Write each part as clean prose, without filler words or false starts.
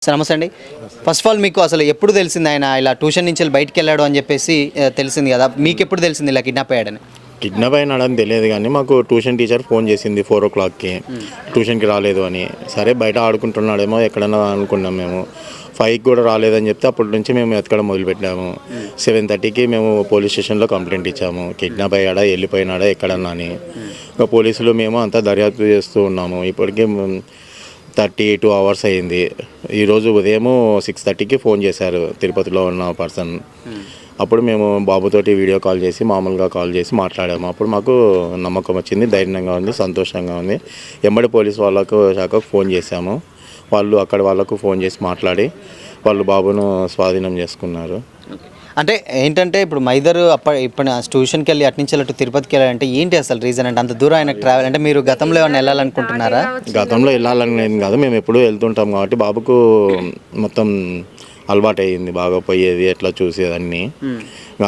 Sir నమస్తే అండి. First of all మీకు అసలు ఎప్పుడు తెలిసింది ఆయన ఇలా ట్యూషన్ నుంచి బయటికి వెళ్ళాడు అని చెప్పేసి తెలిసింది కదా, మీకు ఎప్పుడు తెలిసింది ఇలా కిడ్నాప్ అయ్యాడని? కిడ్నాప్ అయినాడని తెలియదు కానీ మాకు ట్యూషన్ టీచర్ ఫోన్ చేసింది 4 o'clockకి ట్యూషన్కి రాలేదు అని. సరే బయట ఆడుకుంటున్నాడేమో ఎక్కడన్నా అనుకున్నాం మేము. 5కి కూడా రాలేదని చెప్తే అప్పటి నుంచి మేము ఎతకడం మొదలుపెట్టాము. 7:30కి మేము పోలీస్ స్టేషన్లో కంప్లైంట్ ఇచ్చాము, కిడ్నాప్ అయ్యాడా వెళ్ళిపోయినాడా ఎక్కడన్నా అని. ఇంకా పోలీసులు మేము అంతా దర్యాప్తు చేస్తూ ఉన్నాము. ఇప్పటికీ 32 hours అయింది. ఈరోజు ఉదయం 6:30కి ఫోన్ చేశారు తిరుపతిలో ఉన్న పర్సన్. అప్పుడు మేము బాబుతోటి వీడియో కాల్ చేసి మామూలుగా కాల్ చేసి మాట్లాడాము. అప్పుడు మాకు నమ్మకం వచ్చింది, ధైర్యంగా ఉంది, సంతోషంగా ఉంది. ఎంబడి పోలీస్ శాఖకు ఫోన్ చేశాము. వాళ్ళు అక్కడ వాళ్ళకు ఫోన్ చేసి మాట్లాడి వాళ్ళు బాబును స్వాధీనం చేసుకున్నారు. అంటే ఏంటంటే ఇప్పుడు మైదర్ ఇప్పుడు ట్యూషన్కి వెళ్ళి అటు నుంచి అటు తిరుపతికి వెళ్ళాలంటే ఏంటి అసలు రీజన్? అంటే అంత దూరం ఆయనకు ట్రావెల్ అంటే మీరు గతంలో ఏమైనా వెళ్ళాలనుకుంటున్నారా? గతంలో వెళ్ళాలని కాదు, మేము ఎప్పుడూ వెళ్తుంటాం కాబట్టి బాబుకు మొత్తం అలవాటు అయ్యింది, బాగా పోయేది ఎట్లా చూసేదన్నీ.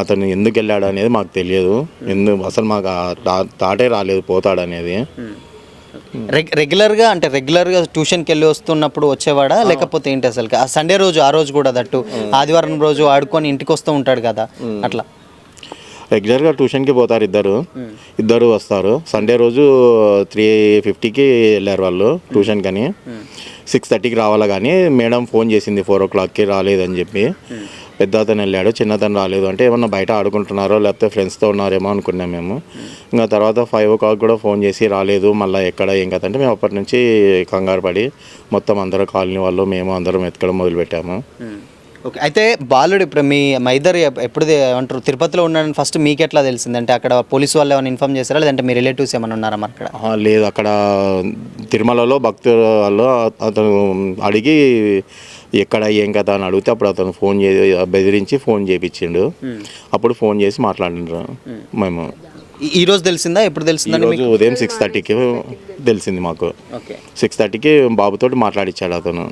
అతను ఎందుకు వెళ్ళాడు అనేది మాకు తెలియదు, అసలు మాకు తాటే రాలేదు పోతాడనేది. రెగ్యులర్గా ట్యూషన్కి వెళ్ళి వస్తున్నప్పుడు వచ్చేవాడా లేకపోతే ఏంటి అసలు? సండే రోజు ఆ రోజు కూడా దట్టు ఆదివారం రోజు ఆడుకొని ఇంటికి వస్తూ ఉంటాడు కదా, అట్లా రెగ్యులర్గా ట్యూషన్కి పోతారు, ఇద్దరు వస్తారు. సండే రోజు 3:50కి వెళ్ళారు వాళ్ళు ట్యూషన్కి అని. 6:30కి రావాలా కానీ మేడం ఫోన్ చేసింది 4 o'clockకి రాలేదని చెప్పి. పెద్ద అతను వెళ్ళాడు, చిన్న అతను రాలేదు. అంటే ఏమన్నా బయట ఆడుకుంటున్నారో లేకపోతే ఫ్రెండ్స్తో ఉన్నారేమో అనుకున్నాం మేము. ఇంకా తర్వాత 5 o'clock కూడా ఫోన్ చేసి రాలేదు, మళ్ళీ ఎక్కడ ఏం కదా అంటే మేము అప్పటి నుంచి కంగారు పడి మొత్తం అందరూ కాలనీ వాళ్ళు మేము అందరం ఎత్తుకడం మొదలుపెట్టాము. ఓకే. అయితే బాలుడు ఇప్పుడు మీ మైదర్ ఎప్పుడు ఏమంటారు తిరుపతిలో ఉన్నాడని ఫస్ట్ మీకు ఎట్లా తెలిసింది? అంటే అక్కడ పోలీసు వాళ్ళు ఏమైనా ఇన్ఫార్మ్ చేశారా లేదంటే మీ రిలేటివ్స్ ఏమైనా ఉన్నారా మరి అక్కడ? లేదు, అక్కడ తిరుమలలో భక్తులు వాళ్ళు అతను అడిగి ఎక్కడ ఏం కదా అని అడిగితే అప్పుడు అతను ఫోన్ బెదిరించి ఫోన్ చేయించిండు. అప్పుడు ఫోన్ చేసి మాట్లాడినారు. మేము ఈ రోజు తెలిసిందా? ఎప్పుడు తెలిసిందా? ఈరోజు ఉదయం 6:30కి తెలిసింది మాకు. 6:30కి బాబుతోటి మాట్లాడిచ్చాడు అతను.